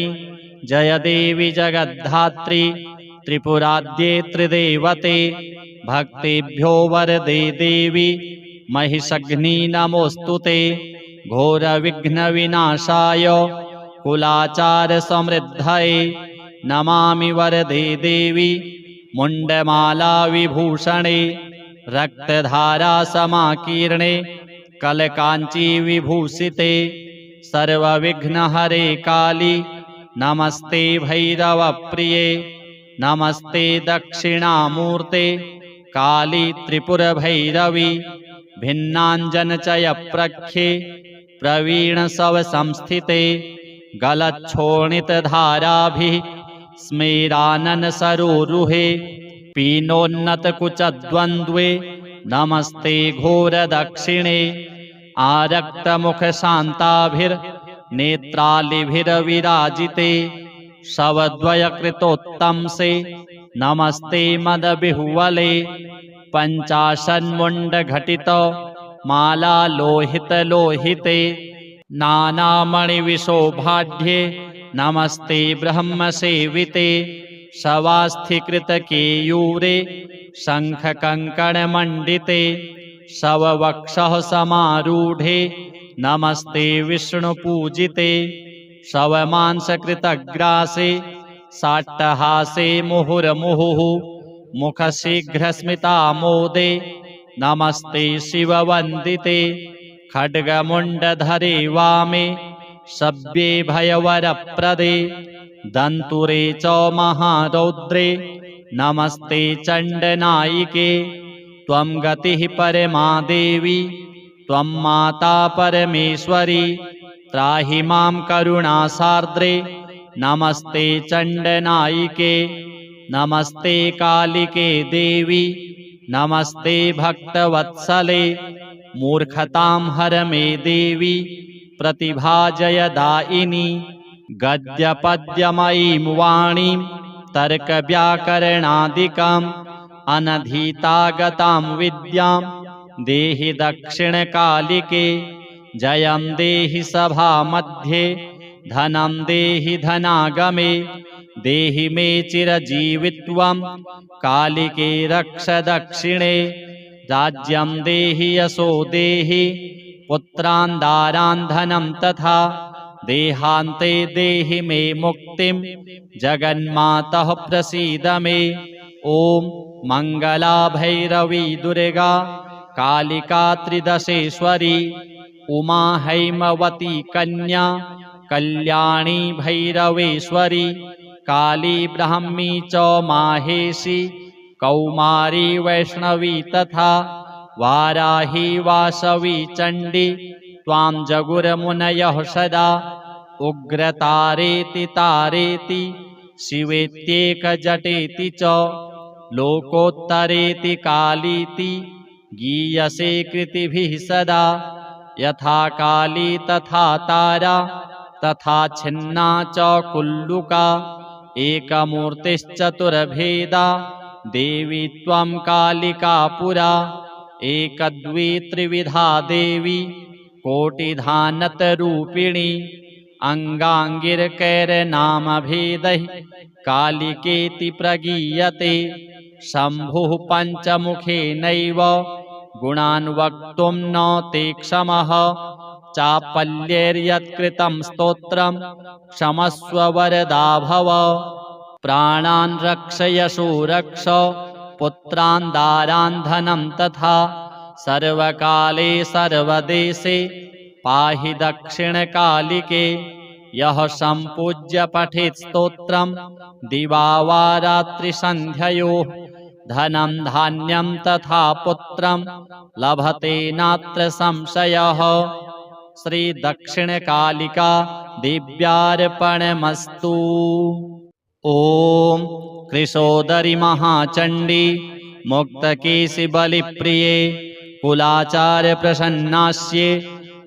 जय देवी जगद्धात्री त्रिपुराद्ये त्रिदेवते भक्तेभ्यो वरदे देवी महिषघ्नी नमोऽस्तुते घोरविघ्नविनाशाय कुलाचार समृद्धये नमामि वरदे देवी मुण्डमाला विभूषणे रक्तधारा समाकीर्णे कलकाञ्ची विभूषिते सर्वविघ्नहरे काली नमस्ते भैरवप्रिये नमस्ते दक्षिणामूर्ते काली त्रिपुरभैरवी भिन्नाञ्जनचयप्रख्ये प्रवीणशवसंस्थिते गलच्छोणितधाराभिः स्मेराननसरोरुहे पीनोन्नतकुचद्वन्द्वे नमस्ते घोरदक्षिणे आरक्तमुखशान्ताभिर्नेत्रालिभिर्विराजिते शवद्वयकृतोत्तंसे नमस्ते मदबिहुवले पञ्चाशन्मुण्डघटित मालालोहितलोहिते नानामणिविशोभाढ्ये नमस्ते ब्रह्मसेविते शवास्थिकृतकेयूरे शङ्खकङ्कणमण्डिते शववक्षः समारूढे नमस्ते विष्णुपूजिते शवमांसकृतग्रासे साट्टहासे मुहुर्मुहुः मुखशीघ्रस्मितामोदे नमस्ते शिववन्दिते खड्गमुण्डधरे वामे शव्ये भयवरप्रदे दन्तुरे च महारौद्रे नमस्ते चण्डनायिके त्वं गतिः परमा देवी त्वं माता परमेश्वरी त्राहि मां करुणासार्द्रे नमस्ते चण्डनायिके नमस्ते कालिके देवी नमस्ते भक्तवत्सले मूर्खतां हर मे देवी प्रतिभाजयदायिनी गद्यपद्यमयीं वाणीं तर्कव्याकरणादिकाम् अनधीतागतां विद्यां देहि दक्षिणकालिके जयं देहि सभामध्ये धनं देहि धनागमे देहि मे चिरजीवित्वं कालिके रक्ष दक्षिणे राज्यं देहि यशो देहि पुत्रान् दारान् धनं तथा देहान्ते देहि मे मुक्तिं जगन्मातः प्रसीद मे ॐ मंगला भैरवी दुर्गा कालिका त्रिदशेश्वरी उमा हैमवती कन्या कल्याणी भैरवेश्वरी काली ब्राह्मी च माहेशी कौमारी वैष्णवी तथा वाराही वासवी चण्डी त्वां जगुर्मुनयः सदा उग्रतारेति तारेति शिवेत्येकजटेति च लोकोत्तरेति कालीति गीयसे कृतिभिः सदा यथा काली तथा तारा तथा छिन्ना च कुल्लुका एकमूर्तिश्चतुर्भेदा देवी त्वं कालिका पुरा एकदवी त्रिविधा देवी कोटिधानतरूपिणी अङ्गाङ्गिरकैर्नामभेदैः कालिकेति प्रगीयते शम्भुः पञ्चमुखेनैव गुणान् वक्तुं न ते क्षमः चापल्यैर्यत्कृतं स्तोत्रं क्षमस्व वरदा भव प्राणान् रक्षयशो रक्ष पुत्रान् दारान् धनं तथा सर्वकाले सर्वदेशे पाहि दक्षिणकालिके यः सम्पूज्य पठेत् स्तोत्रं दिवा वा रात्रिसन्ध्ययोः धनं धान्यं तथा पुत्रं लभते नात्र संशयः। श्री दक्षिणकालिका दिव्यार्पणमस्तु। ओम कृशोदरी महाचंडी मुक्तकेशी बलिप्रिये कुलाचार्य प्रसन्नास्ये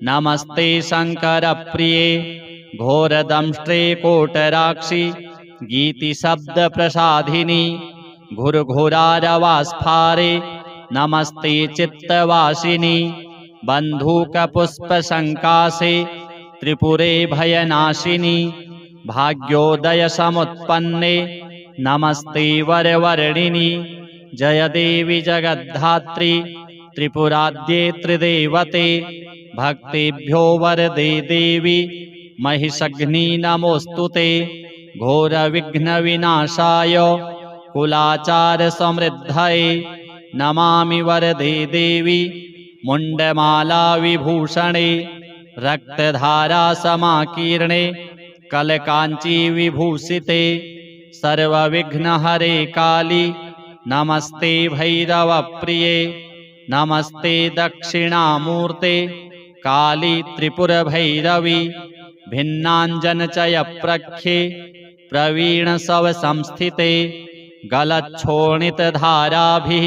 नमस्ते शंकर प्रिये घोरदंष्ट्रे कोटराक्षि गीति शब्द प्रसाधिनी घुरघुरारवास्फारे नमस्ते चित्तवासिनी बंधूक पुष्प संकासे त्रिपुरे भयनाशिनी भाग्योदय समुत्पन्ने नमस्ते वरवर्णिनि जय देवी जगद्धात्री त्रिपुराद्ये त्रिदेवते भक्तेभ्यो वरदे देवी महिषग्नि नमोस्तुते घोर विघ्न विनाशाय कुलाचार समृद्धये नमामि वरदे देवी मुंडमाला विभूषणे रक्तधारा समाकीर्णे कलकांची विभूषिते सर्वविघ्नहरे काली नमस्ते भैरव प्रिये नमस्ते दक्षिणामूर्ते काली त्रिपुर भैरवी भिन्नांजनचय प्रख्ये प्रवीण सव संस्थिते गलच्छोणित धाराभिः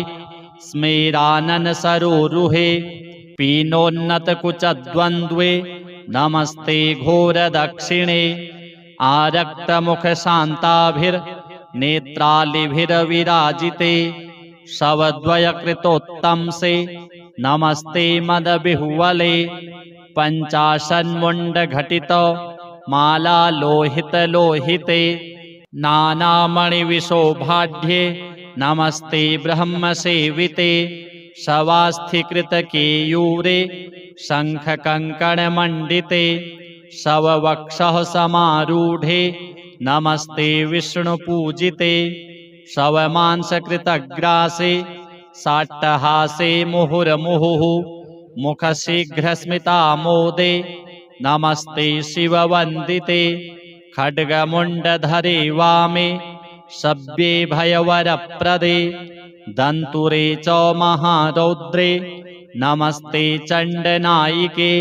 स्मेरानन सरोरुहे पीनोन्नत कुचद्वन्द्वे नमस्ते घोर दक्षिणे आरक्त मुख शांताभिर्नेत्रालिभिर्विराजिते शवद्वय कृतोत्तम से नमस्ते मद बिहुवले पंचाशन्मुंड घटित माला लोहित लोहिते नानामणि विशोभाढ्ये नमस्ते ब्रह्म सेविते शवास्थिकृत केयूरे शंख कंकण मंडिते शववक्षः समारूढ़े नमस्ते विष्णु पूजिते शवमांसकृतग्रासे साट्टहासे मुहुर्मुहुः मुख शीघ्र स्मितामोदे नमस्ते शिववंदिते खड्गमुंडधरे वामे सभ्ये भयवरप्रदे दन्तुरे च महारौद्रे नमस्ते चण्डनायिके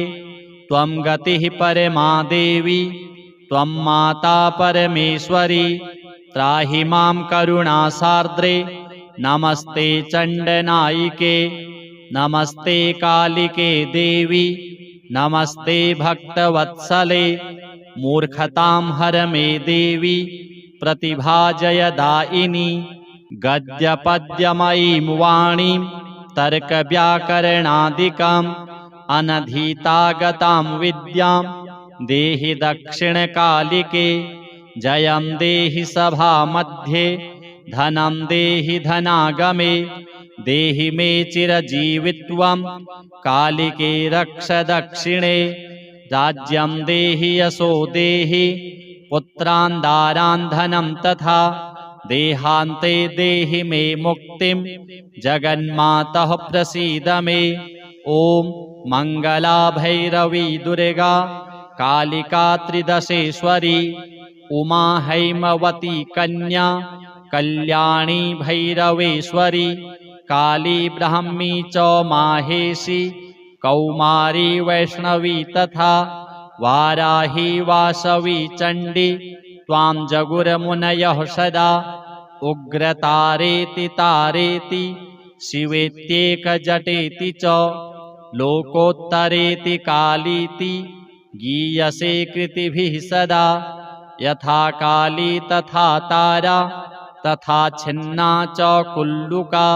त्वं गतिः परमा देवी त्वं माता परमेश्वरी त्राहि मां करुणासार्द्रे नमस्ते चण्डनायिके नमस्ते कालिके देवी नमस्ते भक्तवत्सले मूर्खतां हर मे देवी प्रतिभाजयदायिनी गद्यपद्यमयीं वाणीं तर्कव्याकरणादिकाम् अनधीतागतां विद्यां देहि दक्षिणकालिके जयं देहि सभामध्ये धनं देहि धनागमे देहि मे चिरजीवित्वं कालिके रक्ष दक्षिणे राज्यं देहि यशो देहि पुत्रान् दारान् धनं तथा देहान्ते देहि मे मुक्तिं जगन्मातः प्रसीद मे। ओम मंगला भैरवी दुर्गा कालिका त्रिदशेश्वरी उमा हैमवती कन्या कल्याणी भैरवेश्वरी काली ब्राह्मी च माहेशी कौमारी वैष्णवी तथा वाराही वासवी चंडी त्वां जगुरमुनयः सदा उग्रतारेति तारेति शिवेत्येकजटेति च लोकोत्तरेति कालीति गीयसे कृतिभिः सदा। यथा काली तथा तारा तथा छिन्ना च कुल्लुका।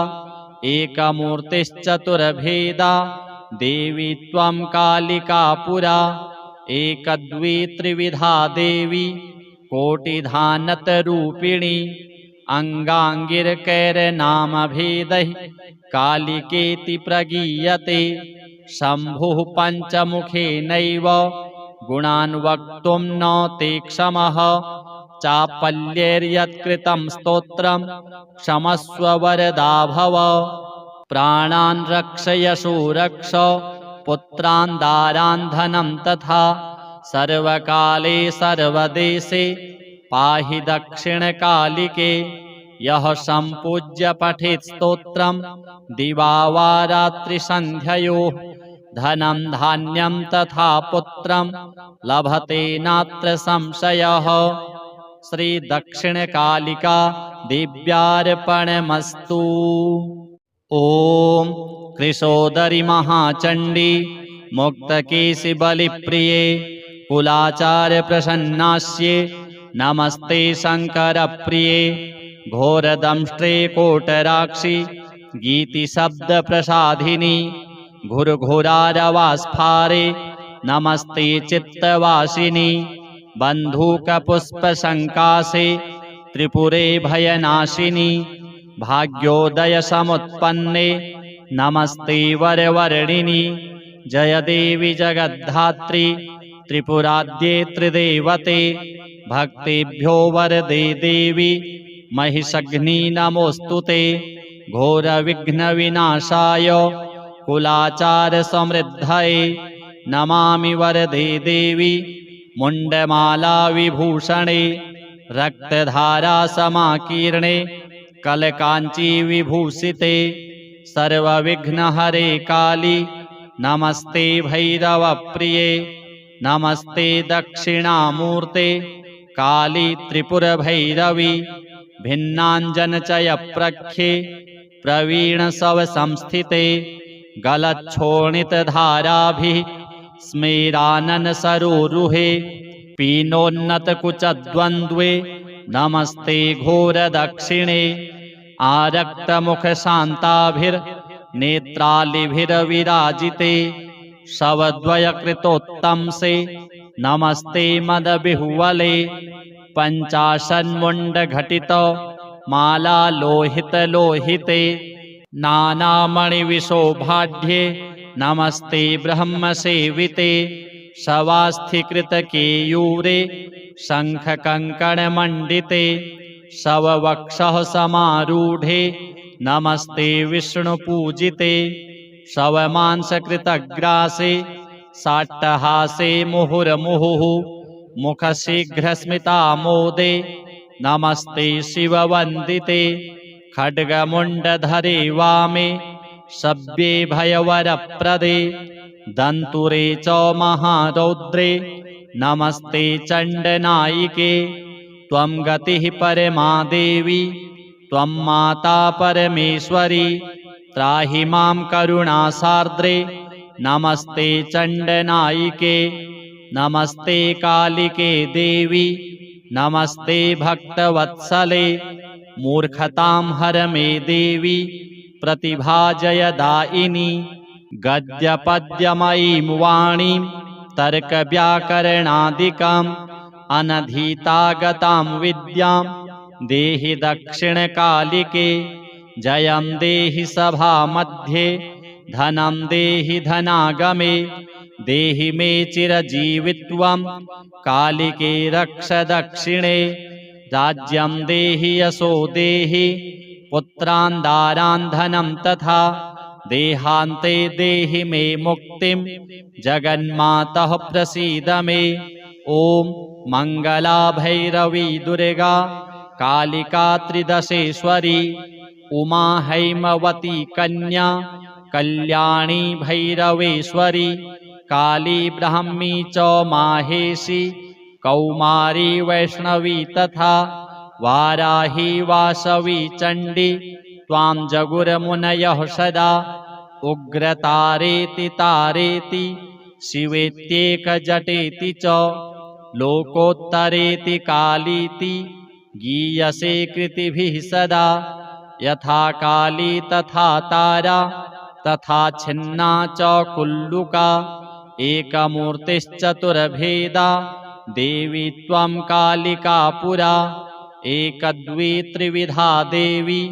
एकमूर्तिश्चतुर्भेदा देवी त्वं कालिका पुरा। एकद्वी त्रिविधा देवी कोटिधानतरूपिणी। अङ्गाङ्गिरकैर्नामभेदैः कालिकेति प्रगीयते। शम्भुः पञ्चमुखेनैव गुणान् वक्तुं न ते क्षमः। चापल्यैर्यत्कृतं स्तोत्रं क्षमस्व वरदा भव। प्राणान् रक्षयशो रक्ष पुत्रान् दारान् धनं तथा। सर्वकाले सर्वदेशे पाहि दक्षिणकालिके। यः सम्पूज्य पठेत् स्तोत्रं दिवा वा रात्रिसन्ध्ययोः। धनं धान्यं तथा पुत्रं लभते नात्र संशयः। श्री दक्षिणकालिका दिव्यार्पणमस्तु। ॐ कृशोदरि महाचण्डी मुक्तकेशि बलिप्रिये कुलाचार्य प्रसन्नास्ये नमस्ते शङ्करप्रिये। घोरदंष्ट्रे कोटराक्षि गीतिशब्दप्रसाधिनि घुरघुरारवास्फारे नमस्ते चित्तवासिनि। बन्धूकपुष्पसङ्कासे त्रिपुरे भयनाशिनि भाग्योदयसमुत्पन्ने नमस्ते वरवर्णिनि। जय देवी जगद्धात्री त्रिपुराद्ये त्रिदेवते भक्तेभ्यो वरदे देवी महिषघ्नी नमोस्तुते। घोरविघ्नविनाशाय कुलाचार समृद्धये नमामि वरदे देवी मुण्डमाला विभूषणे। रक्तधारा समाकीर्णे कलकाञ्ची विभूषिते। सर्वविघ्नहरे काली नमस्ते भैरवप्रिये। नमस्ते दक्षिणामूर्ते काली त्रिपुरभैरवी। भिन्नाञ्जनचयप्रख्ये प्रवीणशवसंस्थिते। गलच्छोणितधाराभिः स्मेराननसरोरुहे पीनोन्नतकुचद्वन्द्वे नमस्ते घोरदक्षिणे। आरक्तमुखशान्ताभिर्नेत्रालिभिरविराजिते शवद्वयकृतोत्तंसे नमस्ते मदबिहुवले। पञ्चाशन्मुण्डघटित मालालोहितलोहिते नानामणिविशोभाढ्ये नमस्ते ब्रह्मसेविते। शवास्थिकृतकेयूरे शङ्खकङ्कणमण्डिते शववक्षः समारूढे नमस्ते विष्णुपूजिते। शवमांसकृतग्रासे साट्टहासे मुहुर्मुहुः मुखशीघ्रस्मितामोदे नमस्ते शिववन्दिते। खड्गमुण्डधरे वामे शव्ये भयवरप्रदे दन्तुरे च महारौद्रे नमस्ते चण्डनायिके। त्वं गतिः परमा देवी त्वं माता परमेश्वरी। त्राहि मां करुणासार्द्रे नमस्ते चण्डनायिके। नमस्ते कालिके देवी नमस्ते भक्तवत्सले। मूर्खतां हर मे देवी प्रतिभाजयदायिनी। गद्यपद्यमयीं वाणीं तर्कव्याकरणादिकाम् अनधीतागतां विद्यां देहि दक्षिणकालिके। जयं देहि सभामध्ये धनं देहि धनागमे। देहि मे चिरजीवित्वं कालिके रक्ष दक्षिणे। राज्यं देहि यशो देहि पुत्रान् दारान् धनं तथा। देहान्ते देहि मे मुक्तिं जगन्मातः प्रसीद मे। ॐ मंगला भैरवी दुर्गा कालिका त्रिदशेश्वरी। उमा हैमवती कन्या कल्याणी भैरवेश्वरी। काली ब्राह्मी च माहेशी कौमारी वैष्णवी तथा। वाराही वासवी चण्डी त्वां जगुर्मुनयः सदा। उग्रतारेति तारेति शिवेत्येकजटेति च लोकोत्तरेति कालीति गीयसे कृतिभिः सदा। यथा काली तथा तारा तथा छिन्ना च कुल्लुका एकमूर्तिश्चतुर्भेदा देवी त्वं कालिका पुरा। एकदवी त्रिविधा देवी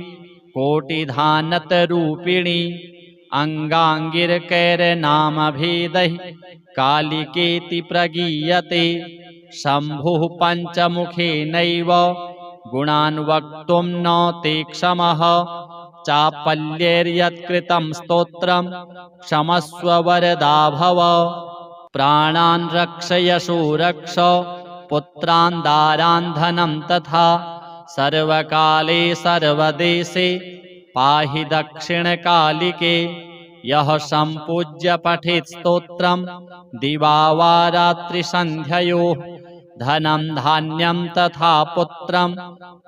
कोटिधानतरूपिणी अङ्गाङ्गिरकैर्नामभेदैः कालिकेति प्रगीयते। शम्भुः पञ्चमुखेनैव गुणान् वक्तुं न ते क्षमः चापल्यैर्यत्कृतं स्तोत्रं क्षमस्व वरदा भव। प्राणान् रक्षयशो रक्ष पुत्रान् दारान् धनं तथा सर्वकाले सर्वदेशे पाहि दक्षिणकालिके। यः सम्पूज्य पठेत् स्तोत्रं दिवा वा रात्रिसन्ध्ययोः धनं धान्यं तथा पुत्रं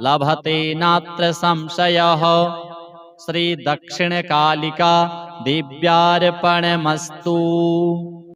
लभते नात्र संशयः। श्री दक्षिणकालिका देव्यार्पणमस्तु।